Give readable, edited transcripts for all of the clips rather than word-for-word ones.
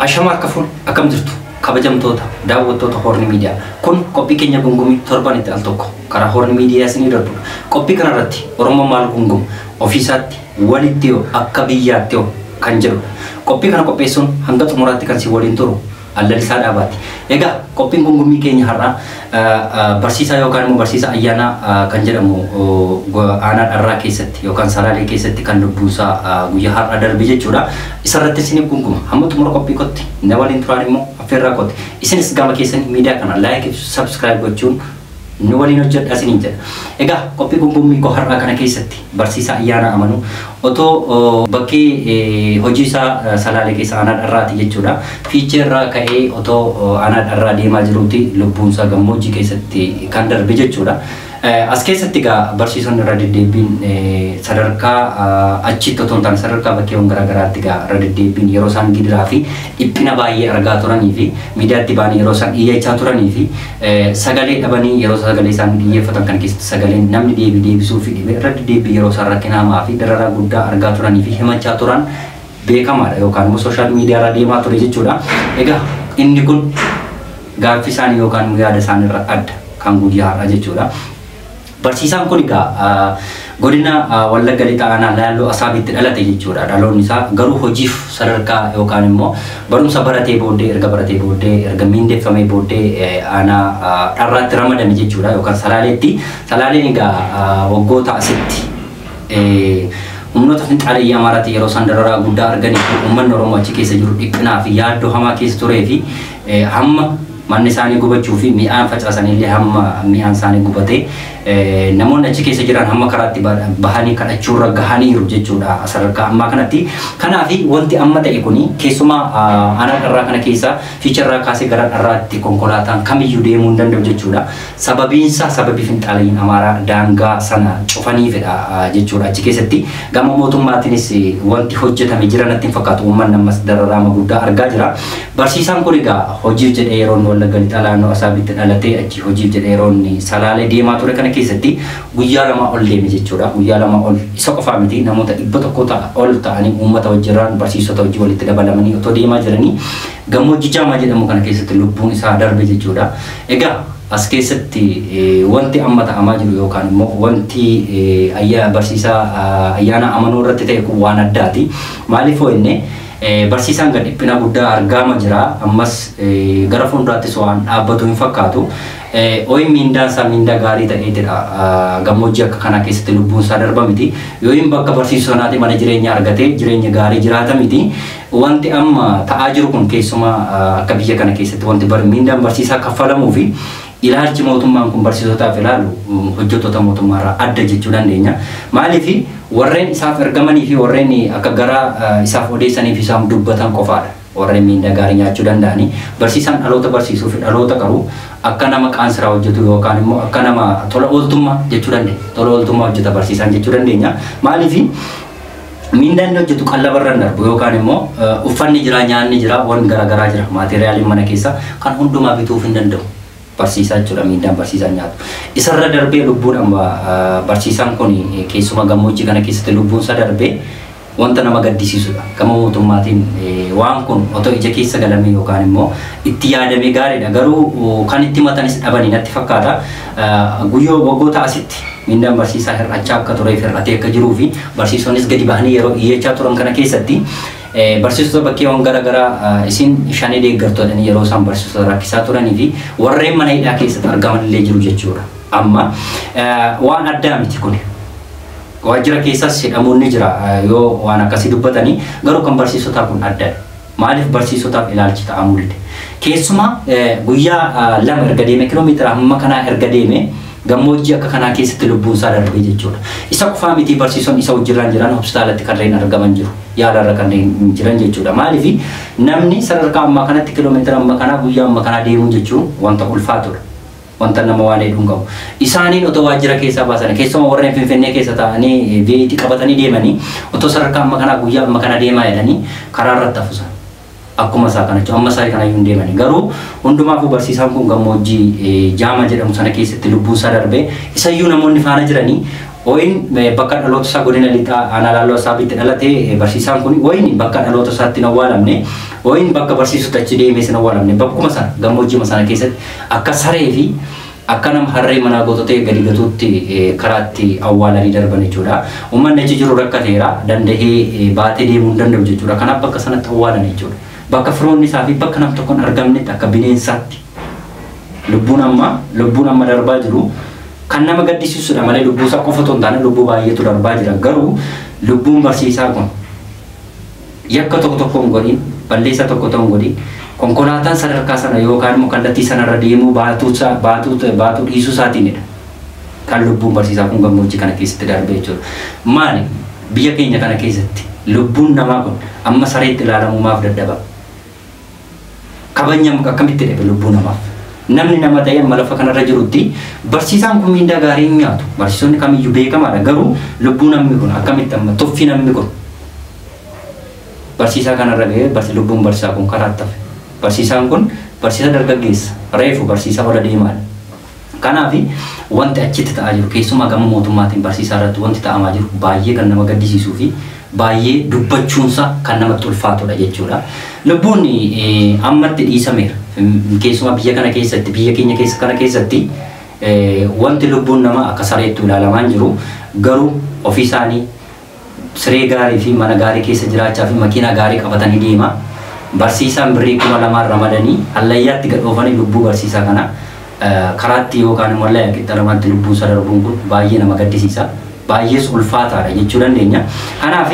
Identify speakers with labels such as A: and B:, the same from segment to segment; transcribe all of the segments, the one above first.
A: Ashama kafun akam jirtu kabajamtoota daawwattoota Horn Media kun qophii keenya gungumii torbanitti al tokko karaa Horn Media isinii darbu qophii kanarratti Oromoo maal gungumu ofiisaatti walitti yoo akka biyyaatti yoo kan jiru qophii kana qopheessuun hanga xumuraatti kan si waliin turu Allalisaa Dhaabaati. Egaa qophiin gungumii keenya har'aa barsiisaa yookaan immoo barsiisaa ayyaana kan jedhamu aanaa dharraa keessatti yookaan salaalee keessatti kan lubbuusaa guyyaa har'aa darbe jechuudha. Isarratti isin gunguma hamma xumura qophii kotti na waliin turaan immoo affeerraa kotti isinis gama keessanii miidiyaa kana like subscribe gochuun nu waliin hojjedha isiniin jedha. Egaa qophii gungumii koo har'aa kana keessatti barsiisaa ayyaana amanu otoo bakkee hojii isaa salaalee keessa aanaa dharraati jechuudha. Fiicheerraa ka'ee otoo aanaa dharraa deemaa jiruuti lubbuunsaa gammoojjii keessatti kan darbe jechuudha. As keessatti egaa barsiisonni irra deddeebiin sadarkaa achitti otoo hin taane sadarkaa bakkeewwan garaagaraatti egaa irra deddeebiin yeroo isaan gidiraa fi dhiphina baay'ee argaa turanii fi miidiyaatti ba'anii yeroo isaan dhiyeeffachaa turanii fi sagalee dhabanii yeroo sagalee isaan dhiyeeffatan kan keessatti sagaleen namni deebisuu fi irra deddeebii yeroo isaan rakkina hamaa fi dararaa guddaa argaa turanii fi himachaa turan beekamaadha yookaan immoo sooshaal miidiyaa irra deemaa ture jechuudha. Egaa inni kun gaaffii isaanii yookaan yaada isaanii irra adda kan guyyaa har'aa jechuudha. Barsiisaan kun egaa godina Wallagga Lixaa aanaa Laalloo Asaabitti dhalate jechuudha. Dhaloonni isaa garuu hojiif sadarkaa yookaan immoo barumsa baratee booddee erga miindeeffamee booddee aanaa dharraatti ramadame jechuudha yookaan salaaleetti. Salaaleen egaa waggoota asitti humnoota finxaalii Amaaraatti yeroo isaan dararaa guddaa arganii fi uummanni Oromoo achi keessa jiru dhiphinaa fi yaaddoo hamaa keessa turee fi hamma manni isaanii gubachuu fi mi'aan facaasanillee hamma mi'aan isaanii gubatee namoonni achi keessa jiran hamma karaatti bahanii kadhachuurra gahaniiru jechuudha sadarkaa ammaa kanatti. Kanaaf wanti amma ta'e kuni keessumaa aanaa dharraa kana keessa fiicharraa kaasee gara dharraatti konkolaataan kamiyyuu deemuu hin danda'u jechuudha. Sababiinsa sababii finxaaliin Amaaraa daangaa sana cufaniifidha jechuudha achi keessatti. Gama mootummaatiinis wanti hojjetame jira natti hin fakkaatu uummanni ammas dararaama guddaa argaa jira. Barsiisaan kun egaa hojiif jedhee yeroo Wallagga Lixaa naannoo Asaabitti dhalatee achi hojiif jedhee yeroo salaalee deemaa ture kana keessatti guyyaa lama ol deeme jechuudha. Guyyaa lama ol isa qofaa miti namoota 100 ol ta'anii uummata wajjiraan barsiisota wajjin walitti dabalamanii otoo deemaa jiranii gammoojjii Jaamaa jedhamu kana keessatti lubbuun isaa darbe jechuudha. Egaa as keessatti wanti amma ta'amaa jiru yookaan immoo wanti barsiisaa ayyaana amanuu irratti ta'e kun waan addaati. Maaliif inni barsiisaan gad dhiphina guddaa argamaa jira ammas gara fuulduraattis waan dhaabbatu hin fakkaatu. Ooyin miindaan isaa miindaa gaarii ta'eetidha gammoojjii akka kana keessatti lubbuun isaa darba miti. Yooyin bakka barsiisonaati mana jireenyaa argatee jireenya gaarii jiraata miti. Wanti amma ta'aa jiru kun keessumaa akka biyya kana keessatti wanti miindaan barsiisaa kaffalamuu fi ilaalchi mootummaan kun barsiisotaaf ilaalu hojjettoota mootummaarraa adda jechuu dandeenya. Maaliif warreen isaaf ergamanii fi warreen akka gara isaaf odeessanii fi isaaf dubbatan qofaadha. Warreen miindaa gaarii nyaachuu danda'anii barsiisaan dhaloota barsiisuu fi dhaloota qaruu akka nama qaansiraa hojjetu yookaan immoo akka nama tola ooltummaa jechuu dandeenya. Tola ooltummaa hojjeta barsiisaan jechuu dandeenya. Maaliif miindaan hojjetu qallabarra darbu yookaan immoo uffanni jira nyaanni jira waan garaagaraa jira maateriyaaliin mana keessa kan hundumaa bituuf hin danda'u. Barsiisaa jechuudha miindaan barsiisaan nyaatu. Isarra darbee lubbuudhaan barsiisaan kun keessuma gammoojjii kana keessatti lubbuun isaa darbee wanta nama gaddisiisudha. Gama mootummaatiin waan kun otoo ija keessa galamee yookaan immoo itti yaadamee gaariidha. Garuu kan itti matanis dhabanii natti fakkaata. Guyyoo waggoota asitti miindaan barsiisaa hir'achaa akka turee fi hir'atee akka jiruu fi barsiisonnis gadi bahanii yeroo iyyachaa turan kana keessatti barsiisota bakkeewwan garaagaraa isin shanii deeggartoodhaan yeroo isaan barsiisota rakkisaa turanii fi warreen mana hidhaa keessatti argaman illee jiru jechuudha. Amma waan addaa miti kun. Waajjira keessas hidhamuun ni jira yoo waan akkasii dubbatanii garuu kan barsiisotaa kun addaadha. Maaliif barsiisotaaf ilaalchi ta'amuu dide? Keessumaa guyyaa lama erga deeme kiiloomeetira hamma kanaa erga deeme gammoojjii akka kanaa keessatti lubbuun isaa darbee jechuudha. Isa qofaa miti barsiisonni isa wajjirraan jiran hospitaalatti kanneen argaman jiru. Yaalarra kanneen jiran jechuudha. Maaliif namni sadarkaa ammaa kanatti kiiloomeetira amma kanaa guyyaa amma kanaa deemuu jechuun wanta ulfaatudha. Wanta nama waan hedduu qabu. Isaaniin otoo waajjira keessaa baasan keessumaa warreen Finfinnee keessa ta'anii beeyitii qabatanii deemanii otoo sadarkaa amma kanaa guyyaa amma kana deemaa jedhanii karaa irratti hafusan. Akkuma isaa kana jechuun amma isaa kana iyyuu hin deemanii. Garuu hundumaafuu barsiisaan kun gammoojjii Jaamaa jedhamu sana keessatti lubbuun isaa darbee isayyuu namoonni faana jiranii Oin bakka dhaloota isaa godina lixaa aanaa Laalloo Asaabitti dhalatee barsiisaan kun bakka dhaloota isaatti hin awwaalamne Wayin bakka barsiisota achi deemee sana awwaalamne bakkuma sana gammoojjii sana keessatti akka saree fi akka nama harree manaa goototee gadi gatuutti karaatti awwaalanii darban jechuudha. Uummanni achi jiru rakkateera dandahee baatee deemuu hin danda'u jechuudha. Kanaaf bakka sanatti awwaalan jechuudha. Bakka firoonni isaa fi bakka nam tokkoon argamnetti akka bineensaatti lubbuun amma darbaa jiru kan nama gaddisiisudha malee lubbuu isaa qofa otoo hin taane lubbuu baay'eetu darbaa jira. Garuu lubbuun barsiisaa kun yakka tokko hin godhin balleessa tokko hin godhin konkolaataan sadarkaa sana yookaan immoo kallattii sanarra deemuu baatuu dhiisuu isaatiinidha kan lubbuun barsiisaa kun gammoojjii kana keessatti darbee jechuudha. Maali biyya keenya kana keessatti lubbuun namaa kun amma sareetti ilaalamumaaf dadhaba. Kabajam akkamitti dhabe lubbuu namaaf. Namni nama ta'e amma lafa kanarra jirutti barsiisaan kun miindaa gaarii hin nyaatu. Barsiisonni kamiyyuu beekamaadha. Garuu lubbuu namni kun akkamitti amma tuffii namni kun barsiisaa kanarra ga'ee lubbuun barsiisaa kun karaatti hafe. Barsiisaan kun barsiisa dargaggeessa reefu barsiisaa ola deemaadha. Kanaaf wanti achitti ta'aa jiru keessumaa gama mootummaatiin barsiisaa irratti wanti ta'amaa jiru baay'ee kan nama gaddisiisuu fi baay'ee dubbachuunsa kan namatti ulfaatudha jechuudha. Lubbuun ammatti dhiisameera. Keessumaa biyya kana keessatti biyya keenya kana keessatti wanti lubbuun nama akka sareettu ilaalamaa jiru garuu ofii isaanii siree gaarii fi mana gaarii keessa jiraachaa fi makiinaa gaarii qabatanii deema. Barsiisaan birrii 2,000 ramadanii allayyaatti gadhoofanii lubbuu barsiisaa kana karaatti yookaan immoo allayyaa qixxaramatti lubbuu isaa darbuun kun baay'ee nama gaddisiisa. Baay'ees ulfaataadha jechuu dandeenya. Kanaaf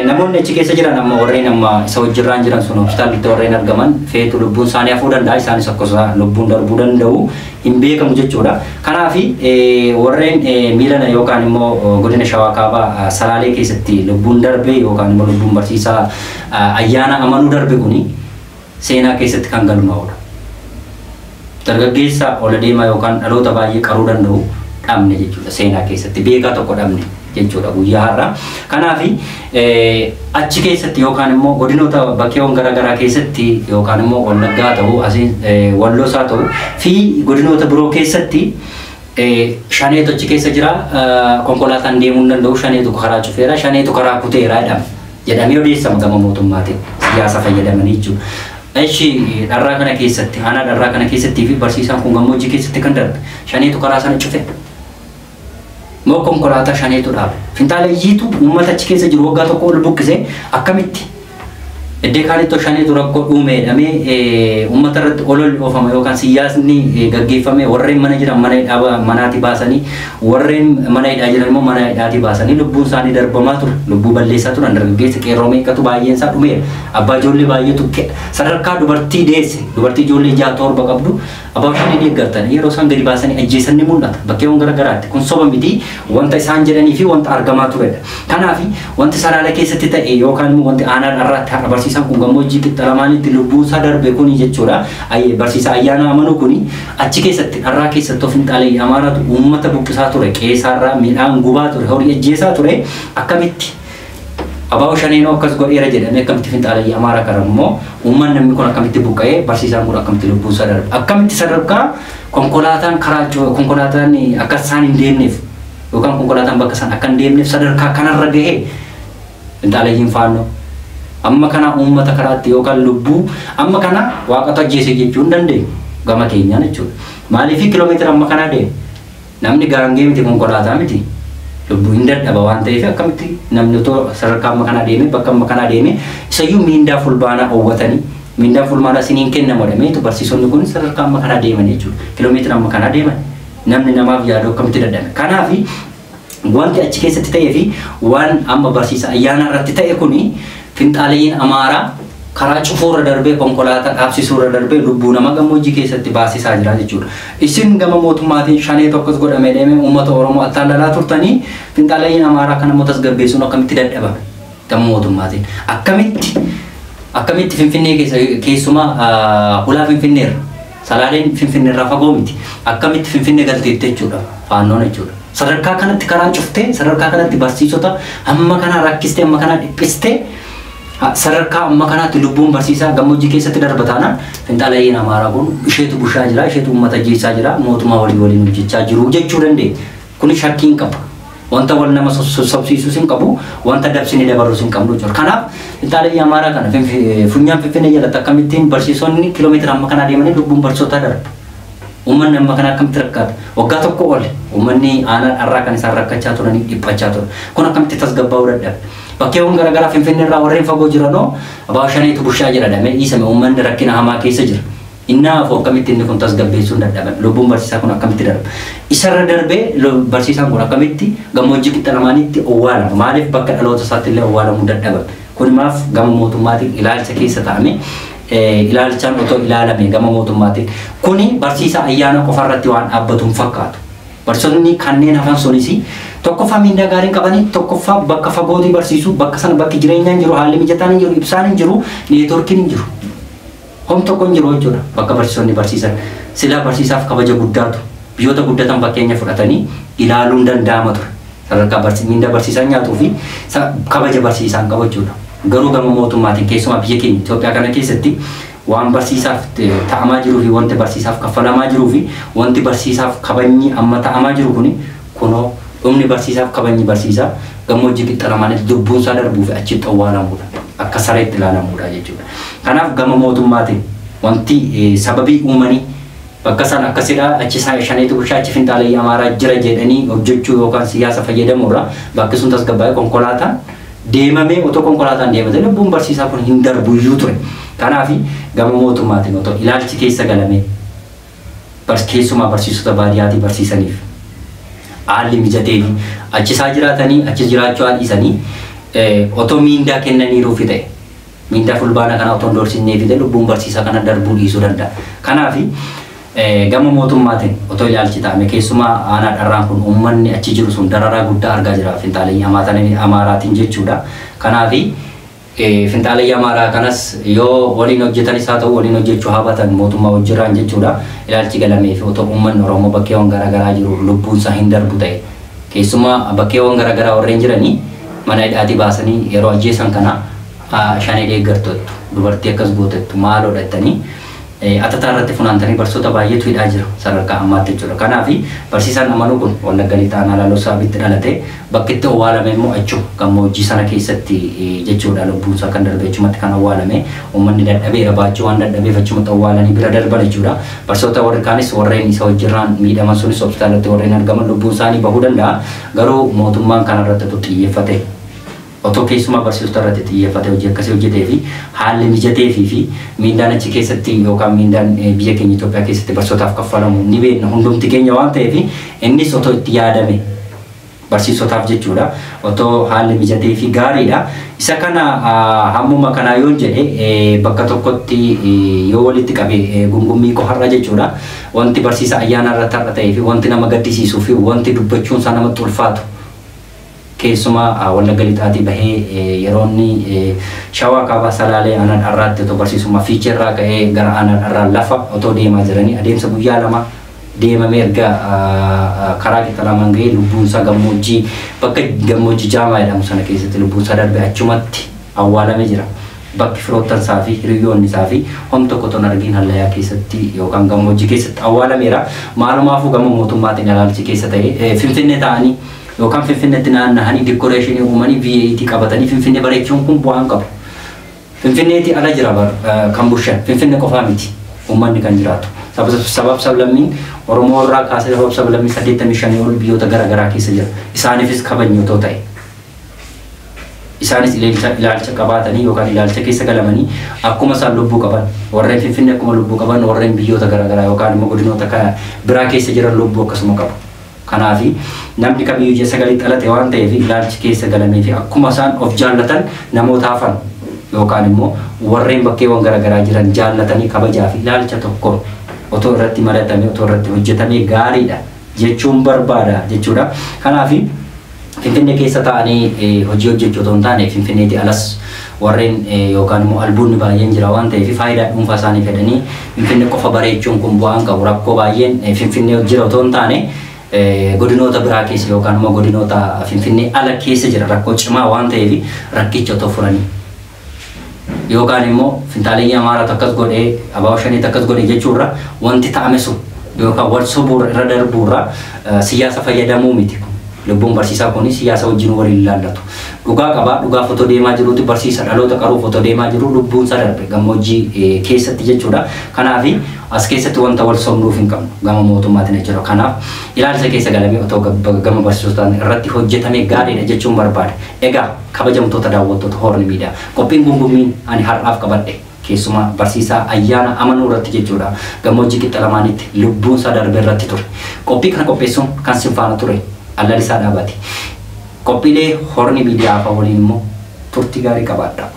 A: namoonni achi keessa jiran amma warreen amma isa wajjirraan jiran sun hospitaalitti warreen argaman feetu lubbuun isaanii hafuu danda'a isaanis akkasuma lubbuun darbuu danda'u hin beekamu jechuudha. Kanaaf warreen miilana yookaan immoo godina Shawaa Kaabaa Salaalee keessatti lubbuun darbe yookaan immoo lubbuun barsiisaa ayyaana amanuu darbe kuni seenaa keessatti kan galmaa'udha. Dargaggeessa ola deemaa yookaan dhaloota baay'ee qaruu danda'u dhabne jechuudha seenaa keessatti beekaa tokko dhabne jechuudha guyyaa har'aa. Kanaaf achi keessatti yookaan immoo godinoota bakkeewwan garaagaraa keessatti yookaan immoo Wallaggaa ta'uu Walloo isaa ta'uu fi godinoota biroo keessatti shaneetu achi keessa jira konkolaataan deemuu hin danda'u shaneetu karaa cufeera shaneetu karaa kuteera jedhamee odeeffama gama mootummaatiin siyaasa fayyadamanii jechuudha. Eshi dharraa kana keessatti aanaa dharraa kana keessatti fi barsiisaan kun gammoojjii keessatti kan darbe shaneetu karaa sana cufe. Moo konkolaataa shaneetu dhaabe. Finxaaleeyyiitu uummata achi keessa jiru waggaa tokko ol buqqisee akkamitti iddoo kaanitti shaneetu rakkoo dhuumee uummata irratti ol oofama yookaan siyaasni gaggeeffame warreen mana jiran manaati baasanii warreen mana hidhaa jiran immoo mana hidhaati baasanii lubbuun isaanii darbamaa ture lubbuu balleessaa turan dargaggeessa qeerroo meeqatu baay'een isaa dhumeera. Abbaa ijoollee baay'eetu sadarkaa dubartii deesse dubartii ijoollee 6-7 qabdu abbaa ishanii deeggartan yeroo isaan gadi baasanii ajjeesan ni mul'ata bakkeewwan garaagaraatti kun soba miti wanta isaan jedhanii fi wanta argamaa turedha. Kanaaf wanti Salaalee keessatti ta'e yookaan immoo wanti aanaa dharraatti har'a barsiisaan kun gammoojjii qixxalamaanitti lubbuu isaa darbe kuni jechuudha. Barsiisaa ayyaana amanuu kuni achi keessatti dharraa keessatti of finxaalee amaaraatu uummata buqqisaa ture qeessaarraa midhaan gubaa ture horii ajjeesaa ture akkamitti abaa shaneenoo akkas godheera jedhamee akkamitti finxaalee amaaraa kana immoo uummanni namni kun akkamitti buqqa'ee barsiisaan kun akkamitti lubbuu isaa darbe akkamitti sadarkaa konkolaataan akka isaan hin deemneef yookaan konkolaataan bakka isaan akka hin deemneef sadarkaa kanarra gahee finxaaleeyyiin faannoo. Amma kana uummata karaatti yookaan lubbuu amma kana waaqatu ajjeese jechuu hin dandeenyu gama keenyaan jechuudha. Maaliif kiiloomeetira amma kana deemu namni gaangee miti konkolaataa miti lubbuu hin dadhaba waan ta'eef akkamitti namni otoo sadarkaa amma kana deeme bakka amma kana deeme isayyuu miindaa fulbaanaa oowwatanii miindaa fulbaanaa isiniin kennamu dhameetu barsiisonni kun sadarkaa amma kana deeman jechuudha. Kiiloomeetira amma kana deeman namni namaaf yaadu akkamitti dadhabe. Kanaaf wanti achi keessatti ta'ee fi waan amma barsiisa ayyaana irratti ta'e kuni finxaaleeyyiin amaaraa karaa cufuurra darbee konkolaataa dhaabsisuurra darbee lubbuu nama gammoojjii keessatti baasisaa jira jechuudha. Isin gama mootummaatiin shanee tokkos godhamee deemee uummata Oromoo attaallalaa turtanii finxaaleeyyiin amaaraa kana tasgabbeessuun akkamitti dadhabame gama mootummaatiin akkamitti Finfinnee keessumaa hulaa Finfinneerra Salaaleen Finfinneerraa fagoo miti akkamitti Finfinnee galteetti jechuudha faannoon jechuudha. Sadarkaa kanatti karaa cuftee sadarkaa kanatti barsiisota amma kana rakkistee amma kana dhiphistee sadarkaa amma kanaatti lubbuun barsiisaa gammoojjii keessatti darbataana finxaaleeyyiin amaaraa kun isheetu bushaa jira isheetu uummata ajjeesaa jira mootummaa waliin hojjechaa jiru jechuu dandeenya. Kun shakkiin qaba wanta wal nama subsiisu sin qabu wanta dabsini dabaru sin qabdu jira kanaaf Finfinee Amaaraa kana funyaan Finfinnee jalatti akkamittiin barsiisonni kiiloomeetira amma kana deemanii lubbuun barsiisotaa darbu ummanni amma kana akkamitti rakkaata waggaa tokko oole ummanni aanaan arraa kan isaan rakkachaa turanii dhiphachaa turan kun akkamitti tasgabbaa'uu dadhabe bakkeewwan garaagaraa Finfinnee irraa warreen fagoo jiranoo abaa shaniitu bushaa jedhame dhiisame ummanni rakkina hamaa keessa jira innaaf akkamitti inni kun tasgabbeessuun dadhabe lubbuun barsiisaa kun akkamitti darba isarra darbee barsiisaan kun akkamitti gammoojjii qixa lamaanitti owwaalama maaliif bakka dhaloota isaatti illee owwaalamuu dadhaban kun maaf gama mootummaatiin ilaalcha keessa ta'ame ilaalchaan otoo ilaalame gama mootummaatiin kuni barsiisaa ayyaana qofarratti waan dhaabbatuun fakkaatu barsiisonni kanneen hafan sunis tokkoffaa miindaa gaarii qabanii tokkoffaa bakka fagootii barsiisuu bakka sana bakki jireenyaan jiru haalli mijataan hin jiru ibsaan hin jiru neetworkiin hin jiru hom tokko hin jiru jechuudha bakka barsiisonni barsiisan silaa barsiisaaf kabaja guddaatu biyyoota guddatan fakkeenya fudhatanii ilaaluun danda'ama ture sadarkaa miindaa barsiisaan nyaatuu fi kabaja barsiisaan qabu jechuudha garuu gama mootummaatiin keessumaa biyya keenya Itoophiyaa kana keessatti waan barsiisaaf ta'amaa jiruu fi wanti barsiisaaf kaffalamaa jiruu fi wanti barsiisaaf kabajni amma ta'amaa jiru kunoo dhumni barsiisaaf kabajni barsiisaa gammoojjii qixa lamaanitti lubbuun isaa darbuu fi achitti owwaalamuudha akka sareetti ilaalamuudha jechuudha kanaaf gama mootummaatiin wanti sababii uumanii bakka san akkasidha achi shaneetu bushaa achi Finfinee Amaaraa jira jedhanii hojjechuu yookaan siyaasa fayyadamuurra bakki sun tasgabbaa'ee konkolaataan deemamee otoo konkolaataan deemate lubbuun barsiisaa kun hin darbuyyuu ture kanaaf gama mootummaatiin otoo ilaalchi keessa galamee keessumaa barsiisota baadiyyaatii barsiisaniif haalli mijatee fi achisaa jiraatanii achi jiraachuu dhiisanii otoo miindaa kennaniiruufi ta'e miindaa fulbaana kana otoo dorsinnee fide lubbuun barsiisaa kana darbuu dhiisuu danda'a kanaaf gama mootummaatiin otoo ilaalchi ta'ame keessumaa aanaa dharraan kun uummanni achi jiru sun dararaa guddaa argaa jira Finfinee Amaaraatiin jechuudha kanaaf Finfinee Amaaraa kanas yoo waliin hojjetanis haa ta'u waliin hojjechuu habatan mootummaa hojjiraan jechuudha ilaalchi galamee fi otoo uummanni Oromoo bakkeewwan garaagaraa jiru lubbuun isaa hin darbu ta'e keessumaa bakkeewwan garaagaraa warreen jiranii mana hidhaatii baasanii yeroo ajjeesan kana shanee deeggartoottu dubartii akkas gootettu maaloo dhattanii atataa irratti funaantanii barsiisota baay'eetu hidhaa jira sadarkaa ammaatti jechuudha kanaaf barsiisaan amanuu kun Wallagga Lixaa Laaloo Saabitti dhalate bakki itti owwaalame immoo achuma gammoojjii sana keessatti jechuudha lubbuun isaa kan darbe achumatti kan owwaalame uummanni dadhabeera baachuu waan dadhabeef achumatti owwaalanii bira darban jechuudha barsiisota warri kaanis warreen isa wajjirraan miidhaman sunis hospitaalatti warreen argaman lubbuun isaanii bahuu danda'a garuu mootummaan kanarratti xiyyeeffate otoo keessumaa barsiisota irratti xiyyeeffate hojii akkasii hojjetee fi haalli mijatee fi miindaan achi keessatti yookaan miindaan biyya keenya Itoophiyaa keessatti barsiisotaaf kaffalamu ni beekna hundumti keenya waan ta'eef innis otoo itti yaadame barsiisotaaf jechuudha otoo haalli mijatee fi gaariidha isa kana hammuma kanaa yoo jedhe bakka tokkotti yoo walitti qabe gungummii qoharra jechuudha wanti barsiisa ayyaana irratti har'a ta'ee fi wanti nama gaddisiisuu fi wanti dubbachuun isaa namatti ulfaatu keessumaa Wallagga Lixaatii bahee yeroonni Shawaa Kaabaa Salaalee aanaa dharraatti otoo barsiisummaa fiicheerraa ka'ee gara aanaa dharraa lafa otoo deemaa jiranii adeemsa guyyaa lama deemamee erga karaa qixa lamaan ga'ee lubbuun isaa gammoojjii bakka gammoojjii Jaamaa jedhamu sana keessatti lubbuun isaa darbe achumatti awwaalamee jira bakki firoottan isaa fi hiriyyoonni isaa fi hom tokko ton argiin hallayaa keessatti yookaan gammoojjii keessatti awwaalameera maalumaafuu gama mootummaatiin ilaalchi keessa ta'e Finfinnee ta'anii yookaan Finfinneetti naanna'anii dikoreeshinii uumanii VAT qabatanii Finfinnee bareechuun kun bu'aan qabu. Finfinneetti ala jira kan bushan Finfinnee qofaa miti uummanni kan jiraatu. Sabab sablammiin Oromoo irraa kaasee sabab sablammii 85 ol biyyoota garaagaraa keessa jira. Isaaniifis kabajni otoo ta'e. Isaanis ilaalcha qabaatanii yookaan ilaalcha keessa galamanii akkuma isaan lubbuu qaban warreen Finfinnee akkuma lubbuu qaban warreen biyyoota garaagaraa yookaan immoo godinoota biraa keessa jiran lubbuu akkasuma qabu. Kanaaf namni kamiyyuu sagalee dhalate waan ta'eef ilaalchi keessa galamee fi akkuma isaan of jaallatan namoota hafan yookaan immoo warreen bakkeewwan garaagaraa jiran jaallatanii kabajaa fi ilaalcha tokkoon otoo irratti mari'atamee otoo irratti hojjetamee gaariidha jechuun barbaada jechuudha. Kanaaf Finfinnee keessa ta'anii hojii hojjechuu otoo hin taane Finfinneetti alas warreen yookaan immoo albuunni baay'een jira waan ta'eef faayidaa dhuunfaa isaanii fedhanii Finfinnee qofa bareechuun kun bu'aan qabu rakkoo baay'een Finfinnee jira otoo hin taane godinoota biraa keessa yookaan immoo godinoota Finfinnee ala keessa jira rakkoo cimaa waan ta'eef rakkicha otoo furanii yookaan immoo Finfinee Amaaraa takkas godhee Abaaw Shanii takkas godhee jechuurra wanti ta'ame sun yookaan wal sobuurra irra darbuurra siyaasa fayyadamuu miti lubbuun barsiisaa kunis siyaasa wajjin waliin ilaallatu. Dhugaa qaba dhugaa foto deemaa jiruuti barsiisa dhaloota qaruu foto deemaa jiru lubbuun isaa darbe gammoojjii keessatti jechuudha. Kanaaf as keessatti wanta wal somnuuf hin qabnu gama mootummaatiin jira. Kanaaf ilaalcha keessa galamee otoo gama barsiisotaan irratti hojjetame gaariidha jechuun barbaada. Egaa kabajamtoota daawwattoota Horn Miidiyaa qophiin gungummiin ani har'aaf qabadhe keessumaa barsiisaa ayyaana amanuu irratti jechuudha. Gammoojjii qixa lamaanitti lubbuun isaa darbe irratti ture. Qophii kana qopheessuun kan sinfaana ture Allalisaa Dhaabaati. Qophiilee Horn Miidiyaa waliin immoo turtii gaarii qabaadha.